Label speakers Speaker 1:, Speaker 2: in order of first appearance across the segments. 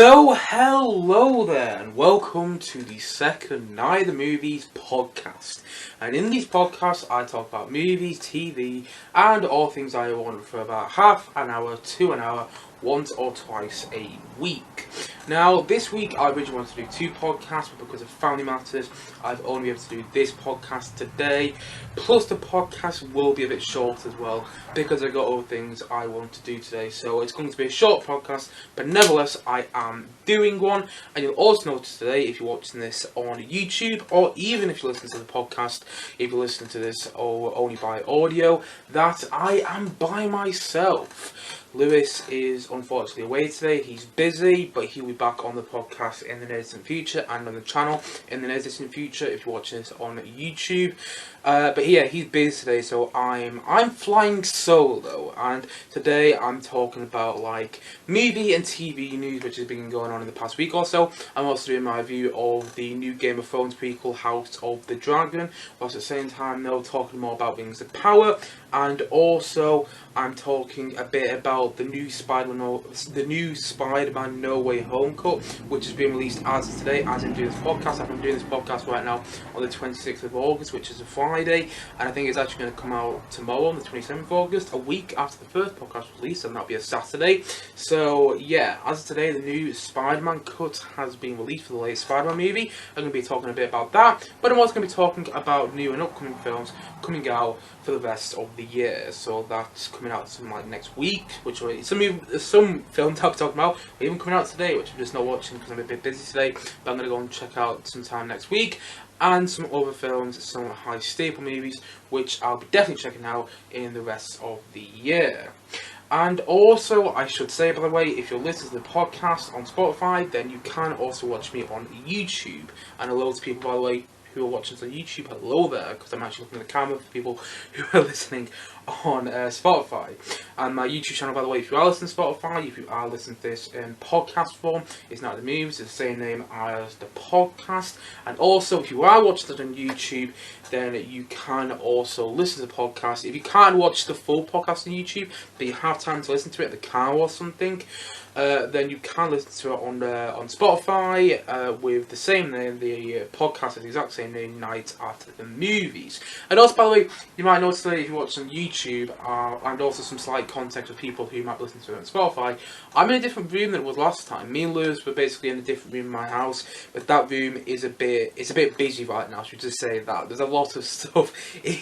Speaker 1: So, hello there, and welcome to the second Night of the Movies podcast. And in these podcasts, I talk about movies, TV, and all things I want for about half an hour to an hour, once or twice a week. Now, this week I originally wanted to do two podcasts, but because of family matters, I've only been able to do this podcast today. Plus, the podcast will be a bit short as well, because I've got other things I want to do today. So, it's going to be a short podcast, but nevertheless, I am doing one. And you'll also notice today, if you're watching this on YouTube, or even if you listen to the podcast, if you listen to this only by audio, that I am by myself. Lewis is unfortunately away today. He's busy, but he'll be back on the podcast in the near distant future and on the channel in the near distant future if you're watching this on YouTube. But yeah, he's busy today, so I'm flying solo, and today I'm talking about like movie and TV news which has been going on in the past week or so. I'm also doing my review of the new Game of Thrones prequel, House of the Dragon, whilst at the same time though talking more about Rings of Power, and also I'm talking a bit about the new Spider-Man No Way Home cut, which has been released as of today, as I'm doing this podcast. I'm doing this podcast right now on the 26th of August, which is a Friday, and I think it's actually going to come out tomorrow on the 27th of August, a week after the first podcast was released, and that'll be a Saturday. So yeah, as of today, the new Spider-Man cut has been released for the latest Spider-Man movie. I'm going to be talking a bit about that, but I'm also going to be talking about new and upcoming films coming out for the rest of the year. So that's coming out some like next week, which some films I'll be talking about are even coming out today, which I'm just not watching because I'm a bit busy today, but I'm going to go and check out sometime next week. And some other films, some high staple movies, which I'll be definitely checking out in the rest of the year. And also, I should say, by the way, if you're listening to the podcast on Spotify, then you can also watch me on YouTube. And a lot of people, by the way, who are watching this on YouTube, hello there, because I'm actually looking at the camera for people who are listening on Spotify. And my YouTube channel, by the way, if you are listening to Spotify, if you are listening to this in podcast form, it's Night of the Movies, it's the same name as the podcast. And also, if you are watching it on YouTube, then you can also listen to the podcast. If you can't watch the full podcast on YouTube, but you have time to listen to it in the car or something, then you can listen to it on Spotify with the same name. The podcast is the exact same name, Night After the Movies. And also, by the way, you might notice that if you watch on YouTube, and also some slight context with people who might listen to it on Spotify, I'm in a different room than it was last time. Me and Lewis were basically in a different room in my house, but that room is a bit busy right now, I should just say that. There's a lot of stuff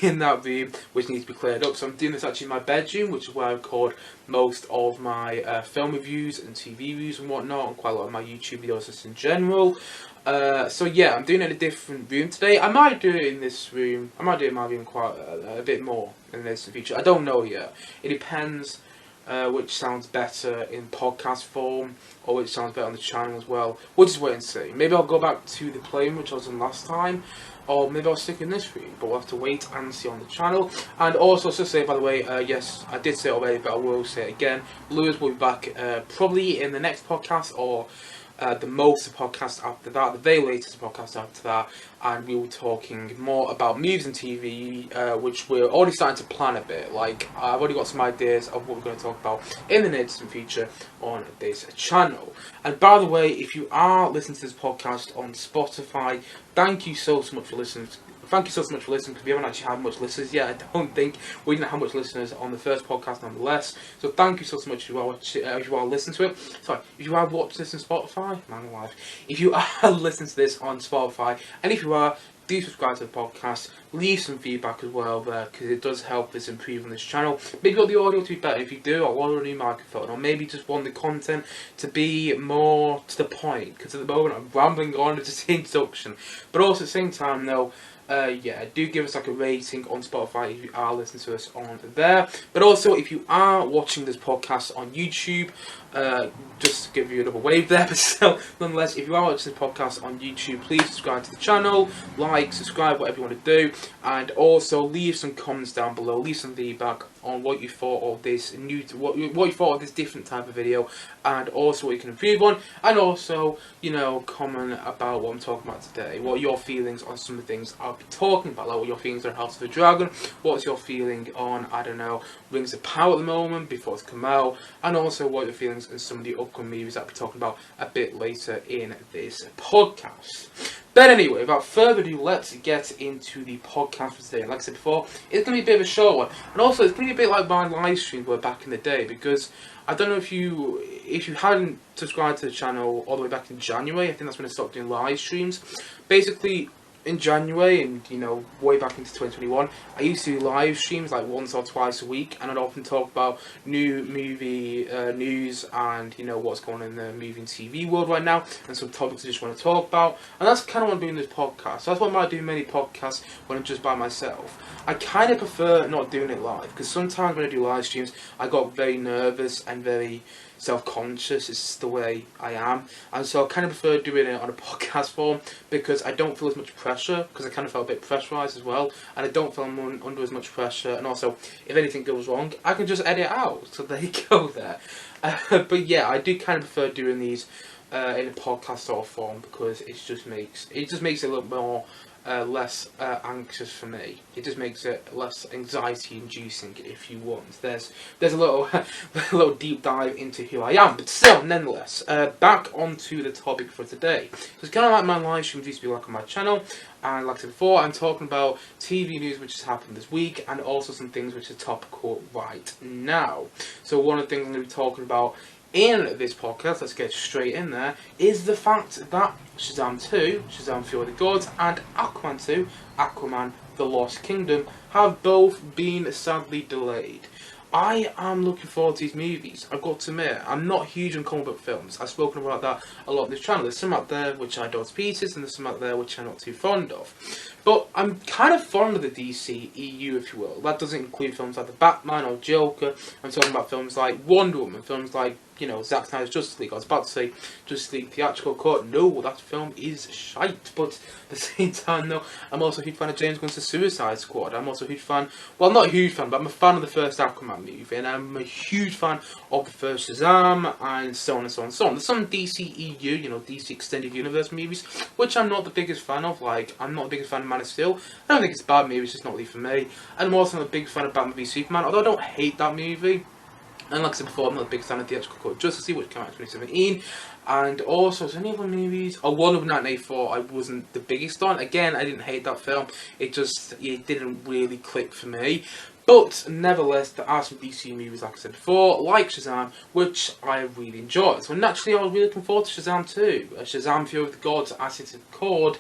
Speaker 1: in that room which needs to be cleared up, so I'm doing this actually in my bedroom, which is where I record most of my film reviews and TV reviews and whatnot, and quite a lot of my YouTube videos just in general. So yeah, I'm doing it in a different room today. I might do it in this room. I might do it in my room quite a bit more in this future. I don't know yet. It depends which sounds better in podcast form, or which sounds better on the channel as well. We'll just wait and see. Maybe I'll go back to the playroom which I was in last time, or maybe I'll stick in this room, but we'll have to wait and see on the channel. And also to say, by the way, yes, I did say it already, but I will say it again, Lewis will be back probably in the next podcast, or the most podcast after that, the very latest podcast after that, and we were talking more about movies and TV, which we're already starting to plan a bit. Like, I've already got some ideas of what we're going to talk about in the near distant future on this channel. And by the way, if you are listening to this podcast on Spotify, thank you so much for listening. Thank you so much for listening, because we haven't actually had much listeners yet. I don't think we didn't have much listeners on the first podcast nonetheless. So thank you so much if you are listening to it. Sorry, if you are watching this on Spotify, man alive. If you are listening to this on Spotify, and if you are, do subscribe to the podcast, leave some feedback as well there, because it does help us improve on this channel. Maybe you want the audio to be better. If you do, I want a new microphone, or maybe just want the content to be more to the point, because at the moment I'm rambling on, it's just the introduction. But also at the same time though, yeah, do give us like a rating on Spotify if you are listening to us on there. But also, if you are watching this podcast on YouTube, just to give you another wave there, but still, nonetheless, if you are watching this podcast on YouTube, please subscribe to the channel, like, subscribe, whatever you want to do, and also leave some comments down below, leave some feedback on what you thought of this what you thought of this different type of video, and also what you can improve on, and also, you know, comment about what I'm talking about today, what your feelings on some of the things I'll be talking about, like what your feelings on House of the Dragon, what's your feeling on, I don't know, Rings of Power at the moment, before it's come out, and also what you're feeling things and some of the upcoming movies that I'll be talking about a bit later in this podcast. But anyway, without further ado, let's get into the podcast for today. And like I said before, it's going to be a bit of a short one. And also, it's going to be a bit like my live streams were back in the day, because I don't know if you hadn't subscribed to the channel all the way back in January. I think that's when I stopped doing live streams. Basically, in January and, way back into 2021, I used to do live streams like once or twice a week, and I'd often talk about new movie news and, what's going on in the movie and TV world right now, and some topics I just want to talk about. And that's kind of what I'm doing in this podcast. So that's why I might do many podcasts when I'm just by myself. I kind of prefer not doing it live, because sometimes when I do live streams, I got very nervous and very self-conscious. It's just the way I am, and so I kind of prefer doing it on a podcast form, because I don't feel as much pressure, because I kind of felt a bit pressurised as well, and I don't feel I'm under as much pressure. And also, if anything goes wrong, I can just edit out, so there you go there. But yeah, I do kind of prefer doing these in a podcast sort of form, because it just makes it a little more less anxious for me. It just makes it less anxiety-inducing, if you want. There's a little a little deep dive into who I am, but still, nonetheless, back onto the topic for today. So it's kind of like my live streams used to be like on my channel, and like I said before, I'm talking about TV news which has happened this week, and also some things which are topical right now. So one of the things I'm going to be talking about in this podcast, let's get straight in there, is the fact that Shazam 2, Shazam Fury of the Gods, and Aquaman 2, Aquaman The Lost Kingdom, have both been sadly delayed. I am looking forward to these movies. I've got to admit, I'm not huge on comic book films. I've spoken about that a lot on this channel. There's some out there which I adore to pieces, and there's some out there which I'm not too fond of. But I'm kind of fond of the DC EU, if you will. That doesn't include films like The Batman or Joker. I'm talking about films like Wonder Woman, films like, Zack Snyder's Justice League. I was about to say Justice League theatrical cut. No, that film is shite. But at the same time, though, I'm also a huge fan of James Gunn's Suicide Squad. I'm also a huge fan, well, not a huge fan, but I'm a fan of the first Aquaman movie. And I'm a huge fan of the first Shazam, and so on and so on and so on. There's some DC EU, DC Extended Universe movies, which I'm not the biggest fan of. Like, I'm not the biggest fan of Man of Steel. I don't think it's a bad movie, it's just not really for me. And I'm also not a big fan of Batman v Superman, although I don't hate that movie. And like I said before, I'm not a big fan of the theatrical cut Justice League, which came out in 2017. And also, is there any other movies? Oh, Wonder Woman 1984, I wasn't the biggest on. Again, I didn't hate that film. It didn't really click for me. But nevertheless, there are some DC movies, like I said before, like Shazam, which I really enjoyed. So naturally, I was really looking forward to Shazam 2. Shazam Fury of the Gods, as it's called.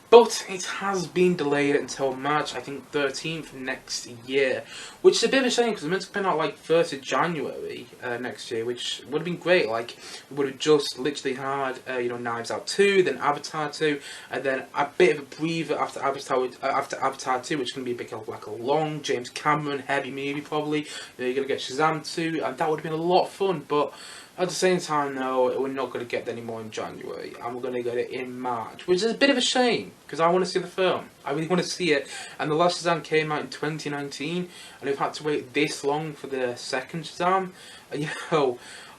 Speaker 1: But it has been delayed until March, I think, 13th next year. Which is a bit of a shame, because it's meant to come out like 1st of January next year, which would have been great. Like, we would have just literally had, Knives Out 2, then Avatar 2, and then a bit of a breather after Avatar 2, which is going to be a bit of like a long James Cameron heavy movie, probably. You're going to get Shazam 2, and that would have been a lot of fun, but at the same time, no, we're not going to get any more in January, and we're going to get it in March, which is a bit of a shame, because I want to see the film. I really want to see it, and the last Shazam came out in 2019, and we've had to wait this long for the second Shazam. And,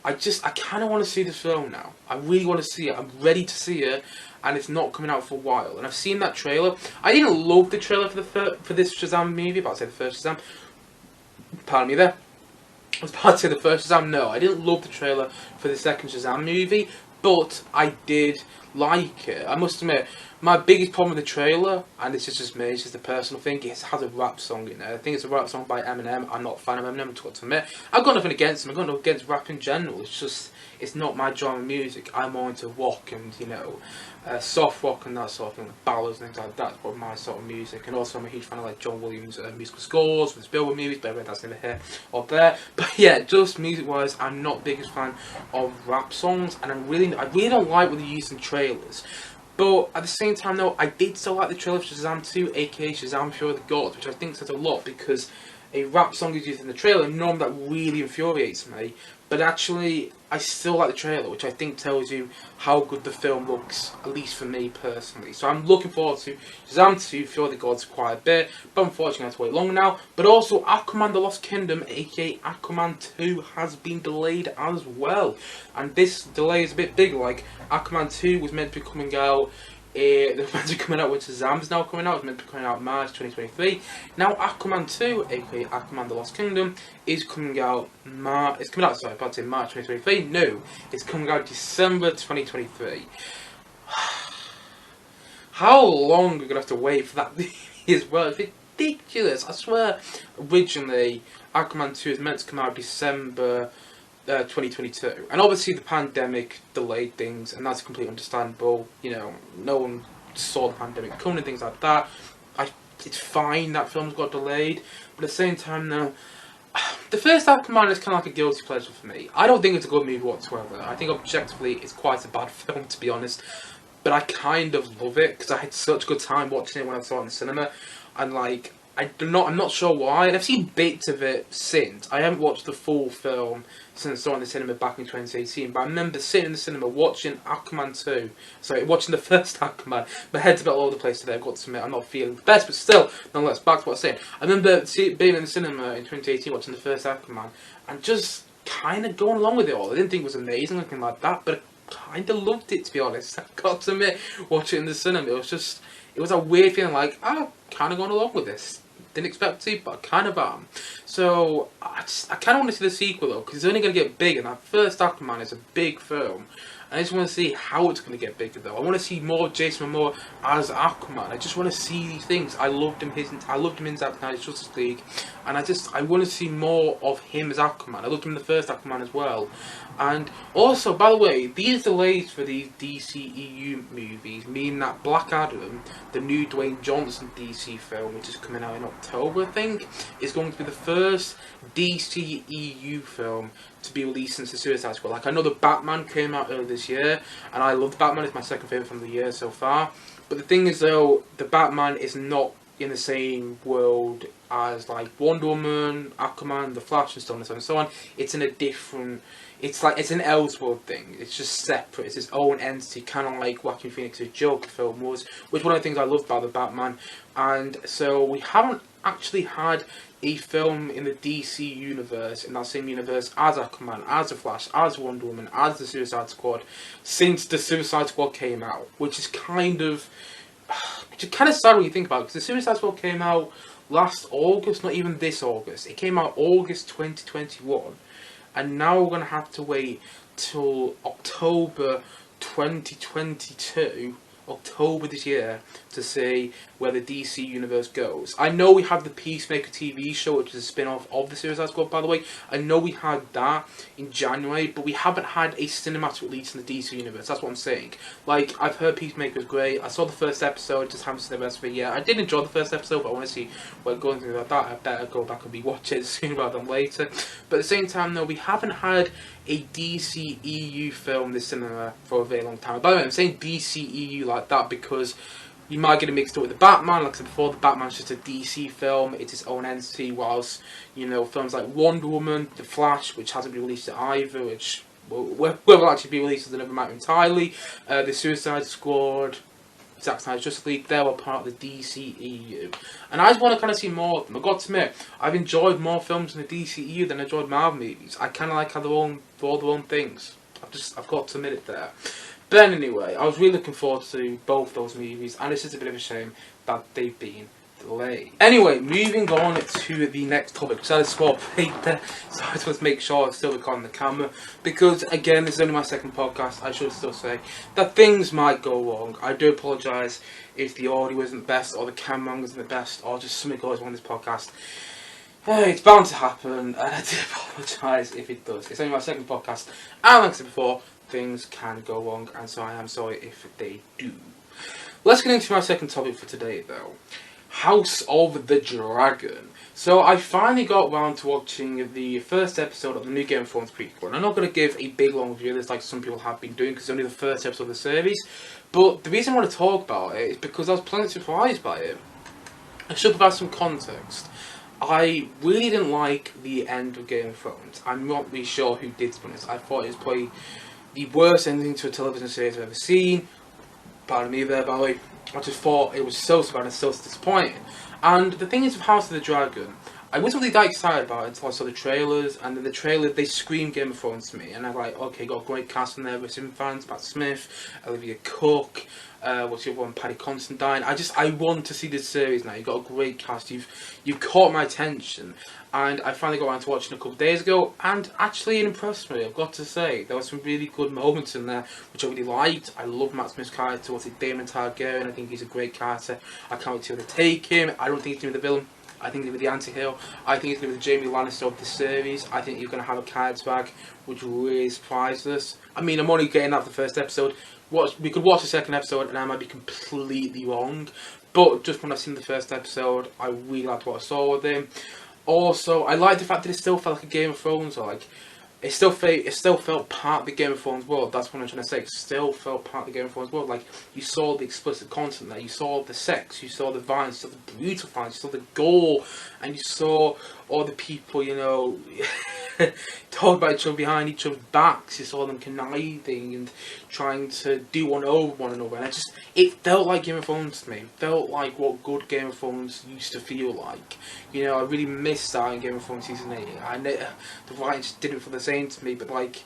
Speaker 1: I kind of want to see this film now. I really want to see it. I'm ready to see it, and it's not coming out for a while. And I've seen that trailer. I didn't love the trailer for this Shazam movie, but I'll say the first Shazam. Pardon me there. I was about to say the first Shazam. No, I didn't love the trailer for the second Shazam movie, but I did like it. I must admit, my biggest problem with the trailer, and this is just me, it's just a personal thing, it has a rap song in there. I think it's a rap song by Eminem. I'm not a fan of Eminem, I've got to admit. I've got nothing against him, I've got nothing against rap in general. It's just, it's not my genre of music. I'm more into rock and, soft rock and that sort of thing, like ballads and things like that. That's probably my sort of music. And also I'm a huge fan of like John Williams' musical scores, with Spielberg movies, but anyway, that's neither here or there. But yeah, just music wise, I'm not the biggest fan of rap songs, and I really don't like when they use in trailers. But at the same time though, I did still like the trailer for Shazam 2, aka Shazam Fury of the Gods, which I think says a lot, because a rap song is used in the trailer, and normally that really infuriates me. But actually, I still like the trailer, which I think tells you how good the film looks, at least for me personally. So I'm looking forward to Shazam 2, Fury of the Gods quite a bit, but unfortunately I have to wait longer now. But also, Aquaman The Lost Kingdom, aka Aquaman 2, has been delayed as well. And this delay is a bit big, like Aquaman 2 was meant to be coming out They're meant to be coming out with Shazam's now coming out. It's meant to be coming out March 2023. Now Aquaman 2, aka Aquaman The Lost Kingdom, is coming out March 2023. No, it's coming out December 2023. How long are we going to have to wait for that movie as well? It's ridiculous. I swear, originally, Aquaman 2 is meant to come out December 2022. And obviously the pandemic delayed things, and that's completely understandable. You know, no one saw the pandemic coming and things like that. It's fine that films got delayed, but at the same time now, the first Aquaman is kind of like a guilty pleasure for me. I don't think it's a good movie whatsoever. I think objectively it's quite a bad film, to be honest. But I kind of love it because I had such a good time watching it when I saw it in the cinema, and like I'm not sure why. And I've seen bits of it since. I haven't watched the full film since I saw it in the cinema back in 2018. But I remember sitting in the cinema watching Aquaman 2. Sorry, watching the first Aquaman. My head's a bit all over the place today. I've got to admit I'm not feeling the best, but still, nonetheless, back to what I was saying. I remember being in the cinema in 2018 watching the first Aquaman and just kind of going along with it all. I didn't think it was amazing or anything like that, but I kind of loved it, to be honest. I've got to admit, watching it in the cinema, it was a weird feeling like, I'm kind of going along with this. Didn't expect to, but I kind of am. So, I kind of want to see the sequel though, because it's only going to get big, and that first Aquaman is a big film. And I just want to see how it's going to get bigger though. I want to see more Jason Momoa as Aquaman. I just want to see these things. I loved him in Zack Snyder's Justice League, and I want to see more of him as Aquaman. I loved him in the first Aquaman as well. And also, by the way, these delays for these DCEU movies mean that Black Adam, the new Dwayne Johnson DC film, which is coming out in October, I think, is going to be the first DCEU film to be released since the Suicide Squad. Like, I know the Batman came out earlier this year, and I love the Batman. It's my second favourite film of the year so far. But the thing is, though, the Batman is not in the same world as, like, Wonder Woman, Aquaman, The Flash, and so on and so on. It's in a different... It's an Elseworld thing. It's just separate. It's its own entity, kind of like Joaquin Phoenix's Joker film was, which is one of the things I love about the Batman. And so we haven't actually had a film in the DC universe, in that same universe, as Aquaman, as The Flash, as Wonder Woman, as the Suicide Squad, since the Suicide Squad came out, which is kind of sad when you think about it, because the Suicide Squad came out last August, not even this August. It came out August 2021. And now we're going to have to wait till October 2022, October this year, to see where the DC universe goes. I know we have the Peacemaker TV show, which is a spin-off of the Suicide Squad, by the way. I know we had that in January, but we haven't had a cinematic release in the DC universe. That's what I'm saying. Like, I've heard Peacemaker's great. I saw the first episode, just haven't seen the rest of it yet. I did enjoy the first episode, but I want to see where going through that. I better go back and rewatch it sooner rather than later. But at the same time, though, we haven't had a DCEU film in the cinema for a very long time. By the way, I'm saying DCEU like that because you might get it mixed up with the Batman. Like I said before, the Batman's just a DC film. It's its own entity, whilst, you know, films like Wonder Woman, The Flash, which hasn't been released either, which will actually be released as another matter entirely, the Suicide Squad, Zack Snyder's Justice League, they're all part of the DCEU. And I just want to kind of see more of them. I've got to admit, I've enjoyed more films in the DCEU than I enjoyed Marvel movies. I kind of like how they're all their own things. I've got to admit it there. But anyway, I was really looking forward to both those movies, and it's just a bit of a shame that they've been delayed. Anyway, moving on to the next topic, because I had a small break there, so I just want to make sure I'm still recording the camera, because again, this is only my second podcast. I should still say that things might go wrong. I do apologise if the audio isn't the best, or the camera isn't the best, or just something goes wrong in this podcast. It's bound to happen, and I do apologise if it does. It's only my second podcast, and like I said before, things can go wrong, and so I am sorry if they do. Let's get into my second topic for today, though. House of the Dragon. So I finally got around to watching the first episode of the new Game of Thrones prequel. And I'm not going to give a big long review of this like some people have been doing, because it's only the first episode of the series. But the reason I want to talk about it is because I was pleasantly surprised by it. I should provide some context. I really didn't like the end of Game of Thrones. I'm not really sure who did, to be honest. I thought it was probably the worst ending to a television series I've ever seen. Pardon me there, by the way. I just thought it was so bad and so disappointing. And the thing is with House of the Dragon, I wasn't really that excited about it until I saw the trailers, and then the trailer, they screamed Game of Thrones to me, and I'm like, okay, got a great cast in there, Risen fans, Matt Smith, Olivia Cook, what's the other one, Paddy Considine. I want to see this series now. You've got a great cast, you've caught my attention, and I finally got around to watching a couple of days ago, and actually it impressed me, I've got to say. There were some really good moments in there, which I really liked. I love Matt Smith's character, what's it, Daemon Targaryen. I think he's a great character. I can't wait to see where they take him. I don't think he's going to be the villain. I think he's going to be the anti-hero. I think he's going to be the Jamie Lannister of the series. I think you're going to have a character back, which really surprised us. I mean, I'm only getting out the first episode. We could watch the second episode, and I might be completely wrong. But just when I've seen the first episode, I really liked what I saw with him. Also, I like the fact that it still felt like a Game of Thrones, or like it still felt part of the Game of Thrones world. That's what I'm trying to say. It still felt part of the Game of Thrones world. Like, you saw the explicit content there, you saw the sex, you saw the violence, you saw the brutal violence, you saw the gore, and you saw all the people, you know, talk about each other behind each other's backs. You saw them conniving and trying to do one over one another. And it felt like Game of Thrones to me. It felt like what good Game of Thrones used to feel like. You know, I really missed that in Game of Thrones Season 8. The writing just didn't feel the same to me, but like,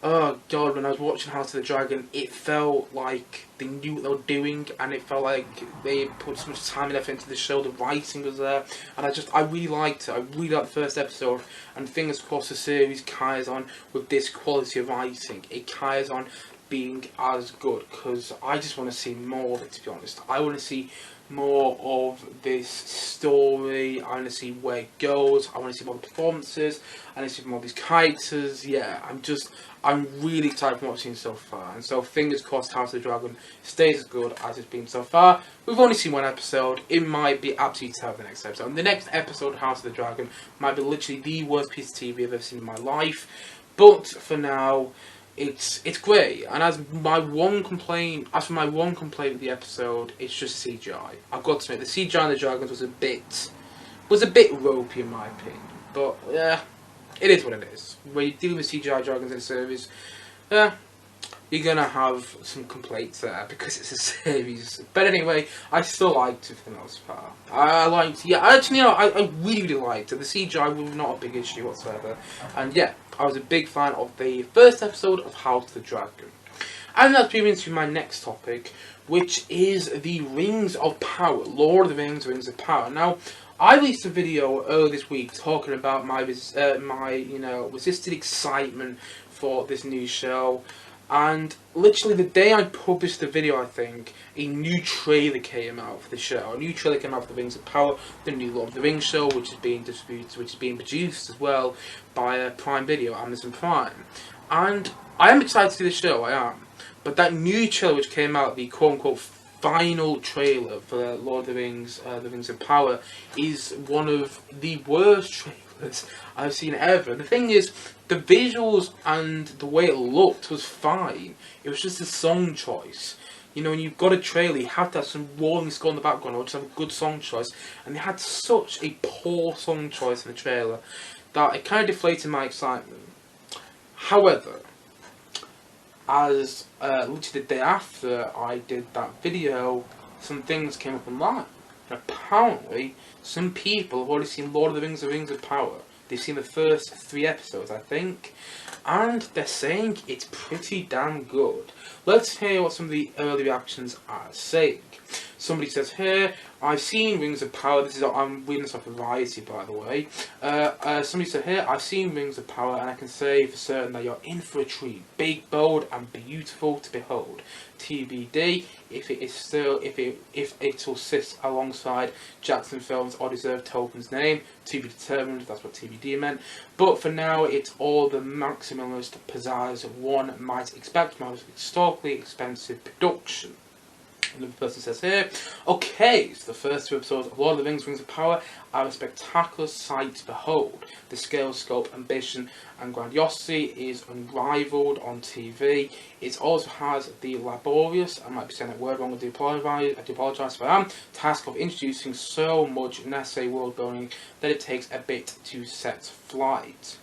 Speaker 1: oh god, when I was watching House of the Dragon, it felt like they knew what they were doing, and it felt like they put so much time and effort into the show. The writing was there, and I really liked it. I really liked the first episode, and fingers crossed the series carries on with this quality of writing. It carries on being as good, because I just want to see more of it, to be honest. I want to see more of this story. I want to see where it goes. I want to see more performances. I want to see more of these characters. Yeah, I'm really excited from what I've seen so far. And so fingers crossed House of the Dragon stays as good as it's been so far. We've only seen one episode. It might be absolutely terrible the next episode. And the next episode of House of the Dragon might be literally the worst piece of TV I've ever seen in my life. But for now, it's great. And as for my one complaint with the episode, it's just CGI. I've got to admit, the CGI in the dragons was a bit ropey in my opinion. But yeah, it is what it is. When you're dealing with CGI dragons in a series, yeah, you're gonna have some complaints there because it's a series. But anyway, I still liked it for the most part. I really liked it. The CGI was not a big issue whatsoever. And yeah, I was a big fan of the first episode of House of the Dragon. And that's brings me into my next topic, which is the Rings of Power. Lord of the Rings, Rings of Power. Now, I released a video earlier this week talking about my resisted excitement for this new show. And literally the day I published the video, I think, a new trailer came out for the show. A new trailer came out for the Rings of Power, the new Lord of the Rings show, which is being produced as well by Prime Video, Amazon Prime. And I am excited to see the show, I am. But that new trailer which came out, the quote-unquote final trailer for Lord of the Rings of Power, is one of the worst trailers I've seen ever. The thing is, the visuals and the way it looked was fine. It was just a song choice. You know, when you've got a trailer, you have to have some rolling score in the background, or just have a good song choice. And they had such a poor song choice in the trailer that it kind of deflated my excitement. However, as literally the day after I did that video, some things came up online. And apparently, some people have already seen Lord of the Rings of Power. They've seen the first 3 episodes, I think, and they're saying it's pretty damn good. Let's hear what some of the early reactions are saying. Somebody says here, I've seen Rings of Power. I'm reading this off of Variety, by the way. Somebody said here, I've seen Rings of Power, and I can say for certain that you're in for a treat. Big, bold, and beautiful to behold. TBD, if it will sit alongside Jackson Films or deserve Tolkien's name, to be determined. That's what TBD meant. But for now, it's all the maximalist pizzazz one might expect from a historically expensive production. Another person says here, okay, so the first 2 episodes of Lord of the Rings, Rings of Power are a spectacular sight to behold. The scale, scope, ambition and grandiosity is unrivaled on TV. It also has the laborious, I might be saying that word wrong, I do apologise if I am, task of introducing so much necessary world building that it takes a bit to set flight.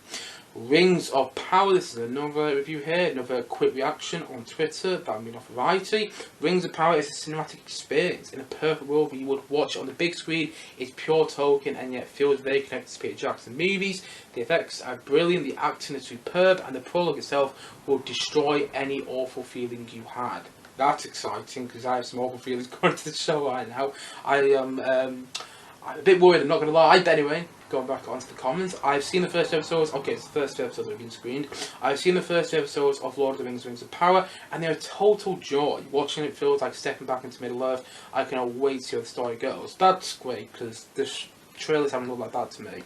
Speaker 1: Rings of Power. This is another review here, another quick reaction on Twitter that I'm being off Variety. Rings of Power is a cinematic experience. In a perfect world where you would watch it on the big screen, it's pure Tolkien and yet feels very connected to Peter Jackson movies. The effects are brilliant, the acting is superb, and the prologue itself will destroy any awful feeling you had. That's exciting because I have some awful feelings going to the show right now. I'm a bit worried, I'm not going to lie, but anyway. Going back onto the comments, I've seen the first episodes. Okay, it's the first two episodes that have been screened. I've seen the first two episodes of Lord of the Rings: Rings of Power, and they're a total joy. Watching it feels like stepping back into Middle Earth. I cannot wait to see how the story goes. That's great because the trailers haven't looked like that to me,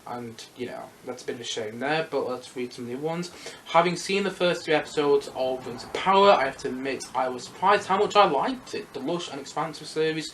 Speaker 1: and you know that's a bit of a shame there. But let's read some new ones. Having seen the first three episodes of Rings of Power, I have to admit I was surprised how much I liked it. The lush and expansive series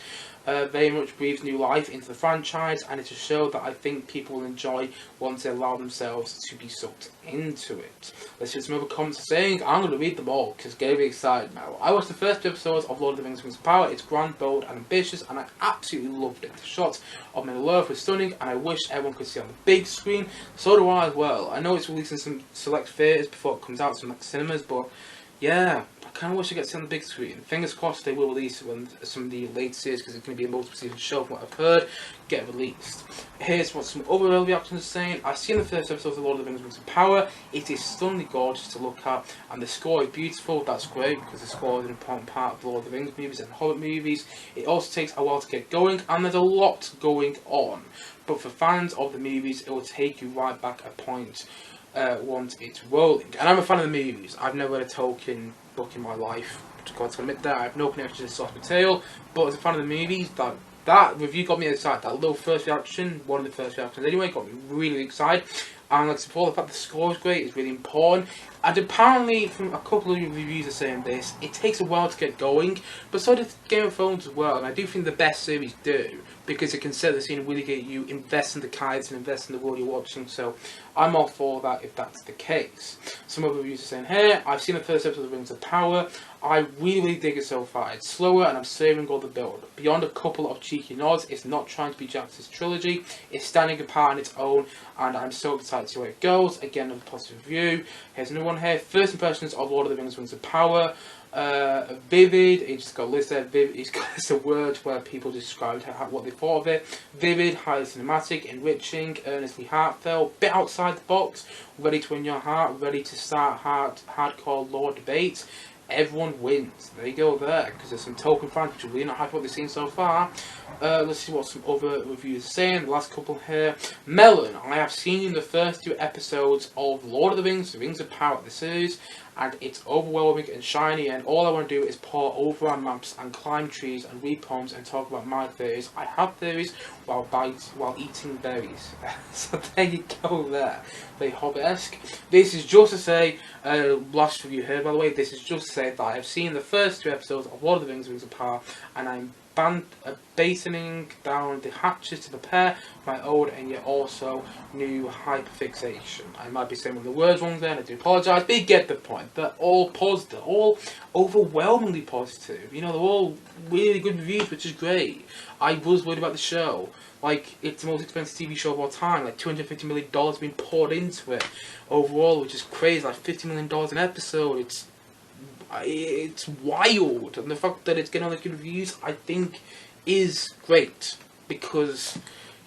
Speaker 1: very much breathes new life into the franchise, and it's a show that I think people will enjoy once they allow themselves to be sucked into it. Let's see what some other comments are saying. I'm going to read them all because get really excited now. I watched the first two episodes of Lord of the Rings: Rings of Power. It's grand, bold and ambitious, and I absolutely loved it. The shots of Middle Earth were stunning, and I wish everyone could see it on the big screen. So do I as well. I know it's released in some select theatres before it comes out, some like cinemas, but yeah, I kind of wish I get to see it on the big screen. Fingers crossed they will release it when some of the late series, because it's going to be a multiple season show from what I've heard, get released. Here's what some other early reactions are saying. I've seen the first episode of The Lord of the Rings: Rings of Power. It is stunningly gorgeous to look at, and the score is beautiful. That's great, because the score is an important part of the Lord of the Rings movies and Hobbit movies. It also takes a while to get going, and there's a lot going on. But for fans of the movies, it will take you right back a point once it's rolling. And I'm a fan of the movies. I've never read a Tolkien book in my life. Got to admit that. I have no connection to the source material. But as a fan of the movies, that review got me excited. That little first reaction, one of the first reactions anyway, got me really excited. And like before, the fact the score is great is really important. And apparently, from a couple of reviews are saying this, it takes a while to get going. But so does Game of Thrones as well. And I do think the best series do, because it can set the scene and really get you invest in the characters and invest in the world you're watching. So I'm all for that if that's the case. Some other reviews are saying here, I've seen the first episode of Rings of Power. I really dig it so far. It's slower and I'm saving all the build. Beyond a couple of cheeky nods, it's not trying to be Jackson's trilogy. It's standing apart on its own, and I'm so excited to see where it goes. Again, another positive review. Here's another one here. First impressions of Lord of the Rings: Rings of Power. Vivid, it's just got a list there. It's got a list of words where people described what they thought of it. Vivid, highly cinematic, enriching, earnestly heartfelt, bit outside the box, ready to win your heart, ready to start hardcore lore debates. Everyone wins. There you go there, because there's some Tolkien fans which are really not happy with what they've seen so far. Let's see what some other reviews are saying. The last couple here. Melon, I have seen the first two episodes of Lord of the Rings: Rings of Power, the series, and it's overwhelming and shiny, and all I want to do is pour over our maps and climb trees and read poems and talk about my theories. I have theories while eating berries. So there you go there. Very Hobbit-esque. This is just to say, last review here by the way, this is just to say that I have seen the first two episodes of Lord of the Rings: Rings of Power, and I'm bastening down the hatches to prepare my old and yet also new hyperfixation. I might be saying one of the words wrong there, and I do apologise, but you get the point. They're all positive, all overwhelmingly positive. You know, they're all really good reviews, which is great. I was worried about the show. Like, it's the most expensive TV show of all time. Like, $250 million being poured into it overall, which is crazy. Like, $50 million an episode. It's wild, and the fact that it's getting all the good reviews, I think, is great, because,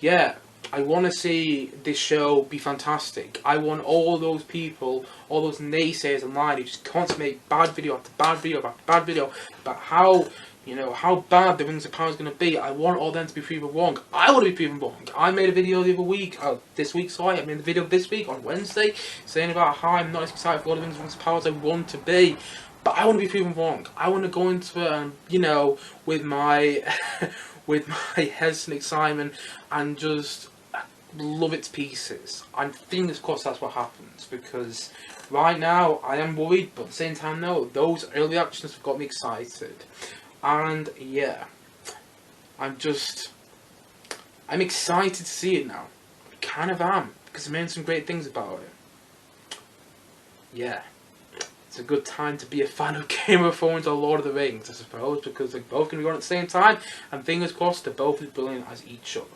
Speaker 1: yeah, I want to see this show be fantastic. I want all those people, all those naysayers online who just constantly make bad video after bad video after bad video about how, you know, how bad the Rings of Power is going to be. I want all them to be proven wrong. I want to be proven wrong. I made a video the other week, this week, sorry, I made a video this week on Wednesday, saying about how I'm not as excited for Lord of the Rings of Power as I want to be. But I want to be proven wrong. I want to go into it, you know, with my with my hesitant excitement and just love it to pieces. And fingers crossed that's what happens, because right now I am worried, but at the same time, no, those early actions have got me excited. And yeah, I'm excited to see it now. I kind of am, because I'm hearing some great things about it. Yeah. It's a good time to be a fan of Game of Thrones or Lord of the Rings, I suppose, because they're both going to be on at the same time, and fingers crossed they're both as brilliant as each other.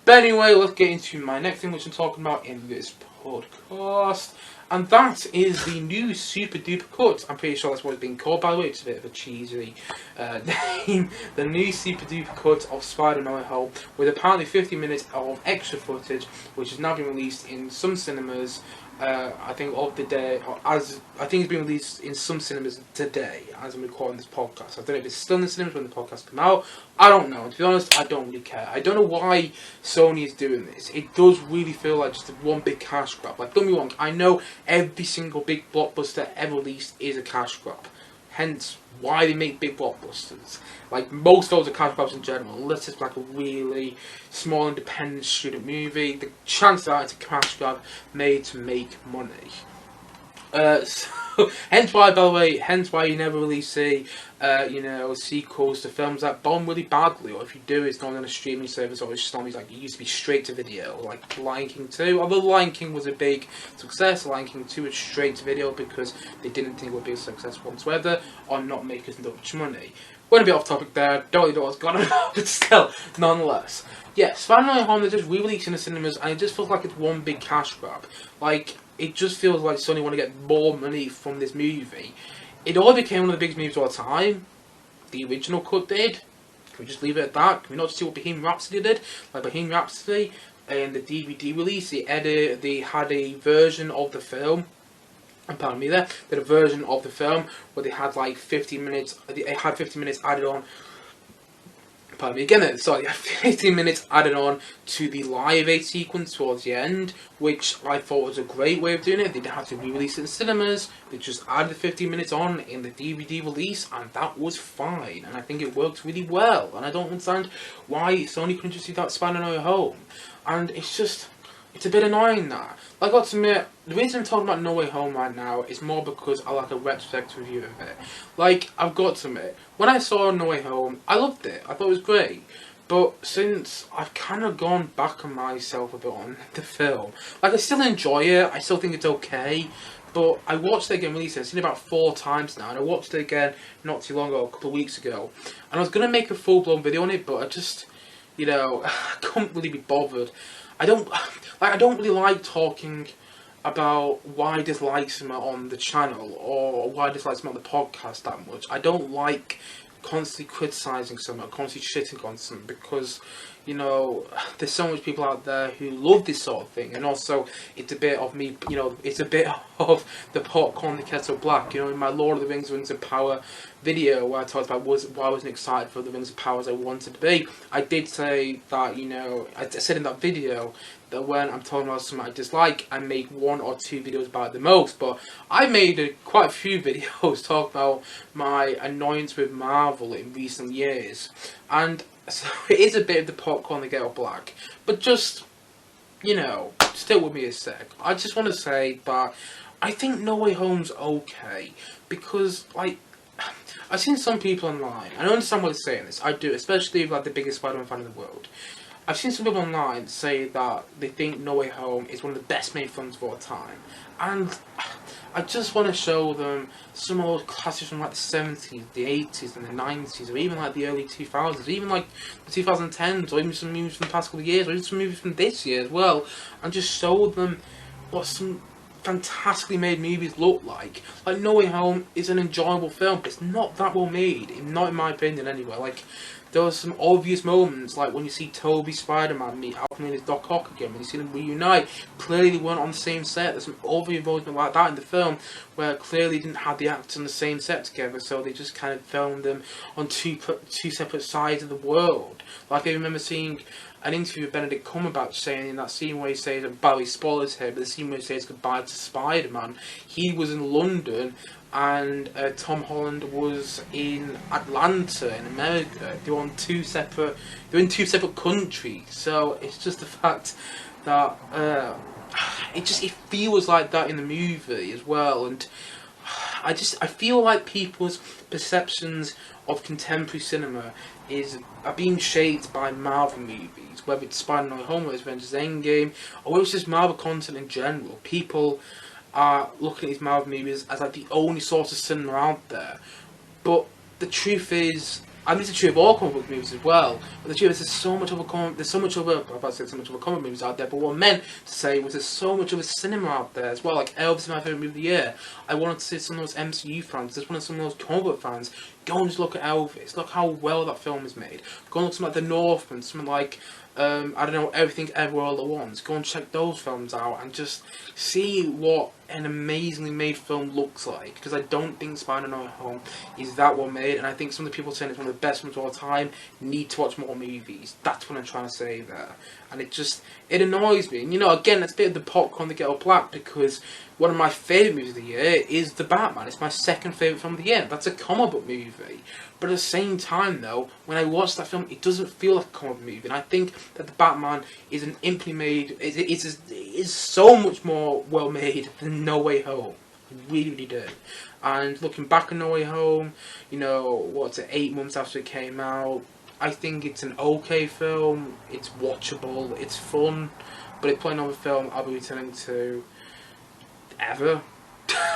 Speaker 1: But anyway, let's get into my next thing which I'm talking about in this podcast. And that is the new Super Duper Cut. I'm pretty sure that's what it's been called, by the way. It's a bit of a cheesy name. The new Super Duper Cut of Spider-Man No Way Home, with apparently 50 minutes of extra footage, which has now been released in some cinemas. I think of the day, as I think it's been released in some cinemas today, as I'm recording this podcast. I don't know if it's still in the cinemas when the podcast comes out. I don't know. To be honest, I don't really care. I don't know why Sony is doing this. It does really feel like just one big cash grab. Like, don't get me wrong, I know every single big blockbuster ever released is a cash grab. Hence, why they make big blockbusters. Like, most of those are cash grabs in general, unless it's like a really small independent student movie. The chance that it's a cash grab made to make money. So, hence why, by the way, hence why you never really see, sequels to films that bomb really badly, or if you do, it's not on a streaming service, or it's just on these, like, it used to be straight to video, like Lion King 2. Although Lion King was a big success, Lion King 2 was straight to video because they didn't think it would be a success whatsoever, or not make as much money. Went a bit off topic there, don't really know what's going on, but still, nonetheless. Yeah, Spider-Man No Way Home, they're just re-releasing the cinemas, and it just feels like it's one big cash grab. Like, it just feels like Sony want to get more money from this movie. It already became one of the biggest movies of all time. The original cut did. Can we just leave it at that? Can we not see what Bohemian Rhapsody did? Like Bohemian Rhapsody, in the DVD release, they had a version of the film. And pardon me there. They had a version of the film where they had like 50 minutes. They had 50 minutes added on. Pardon me again, sorry, 15 minutes added on to the Live Aid sequence towards the end, which I thought was a great way of doing it. They didn't have to re-release it in cinemas, they just added the 15 minutes on in the DVD release, and that was fine, and I think it worked really well, and I don't understand why Sony couldn't just do that Spider-Man No Way Home, and it's a bit annoying that. Like, I got to admit, the reason I'm talking about No Way Home right now is more because I like a retrospective review of it. Like, I've got to admit, when I saw No Way Home, I loved it. I thought it was great. But since I've kind of gone back on myself a bit on the film, like, I still enjoy it. I still think it's okay. But I watched it again recently. I've seen it about 4 times now. And I watched it again not too long ago, a couple of weeks ago. And I was going to make a full-blown video on it, but I just, I couldn't really be bothered. I don't really like talking about why I dislike something on the channel or why I dislike something on the podcast that much. I don't like constantly criticising something or constantly shitting on something because, there's so much people out there who love this sort of thing, and also it's a bit of me, it's a bit of the pot calling the kettle black. In my Lord of the Rings of Power video where I talked about why I wasn't excited for the Rings of Power as I wanted to be, I did say that, I said in that video that when I'm talking about something I dislike, I make 1 or 2 videos about it the most, but I made quite a few videos talking about my annoyance with Marvel in recent years, and so it is a bit of the popcorn that get all black, but just, stick with me a sec. I just want to say that I think No Way Home's okay, because, like, I've seen some people online, and I understand why they're saying this, I do, especially like the biggest Spider-Man fan in the world. I've seen some people online say that they think No Way Home is one of the best made films of all time, and I just want to show them some of those classics from like the 70s, the 80s and the 90s, or even like the early 2000s, even like the 2010s, or even some movies from the past couple of years, or even some movies from this year as well, and just show them what some fantastically made movies look like. Like, No Way Home is an enjoyable film, but it's not that well made, not in my opinion anyway. Like, there were some obvious moments, like when you see Tobey Spider-Man meet Alfred and his Doc Ock again, when you see them reunite, clearly they weren't on the same set. There's some obvious moments like that in the film, where clearly they didn't have the actors on the same set together, so they just kind of filmed them on two separate sides of the world. Like, I remember seeing an interview with Benedict Cumberbatch saying in that scene where he says, Barry spoilers here, but the scene where he says goodbye to Spider-Man, he was in London and Tom Holland was in Atlanta in America. They were in two separate countries. So it's just the fact that it feels like that in the movie as well, and I feel like people's perceptions of contemporary cinema are being shaped by Marvel movies, whether it's Spider-Man No Way Home, whether it's Avengers Endgame, or whether it's just Marvel content in general. People are looking at these Marvel movies as like the only source of cinema out there. But the truth is, And this is true of all comic book movies as well. But the truth is, there's so much other comic movies out there. But what I meant to say was there's so much other cinema out there as well. Like Elvis is my favorite movie of the year. I wanted to see some of those MCU fans, just wanted some of those comic book fans. Go and just look at Elvis. Look how well that film is made. Go and look at something like The Northman, something like I don't know, Everything Everywhere All at Once. Go and check those films out and just see what an amazingly made film looks like. Because I don't think Spider-Man No Way Home is that well made, and I think some of the people saying it's one of the best films of all time need to watch more movies. That's what I'm trying to say there. And it annoys me. And you know, again, that's a bit of the popcorn that get all black, because one of my favourite movies of the year is The Batman. It's my second favourite film of the year. That's a comic book movie. But at the same time, though, when I watch that film, it doesn't feel like a comic book movie. And I think that The Batman is an imply made, is so much more well made than No Way Home. I really, really do. And looking back on No Way Home, you know, 8 months after it came out, I think it's an okay film. It's watchable. It's fun. But it's probably not a film I'll be returning to ever.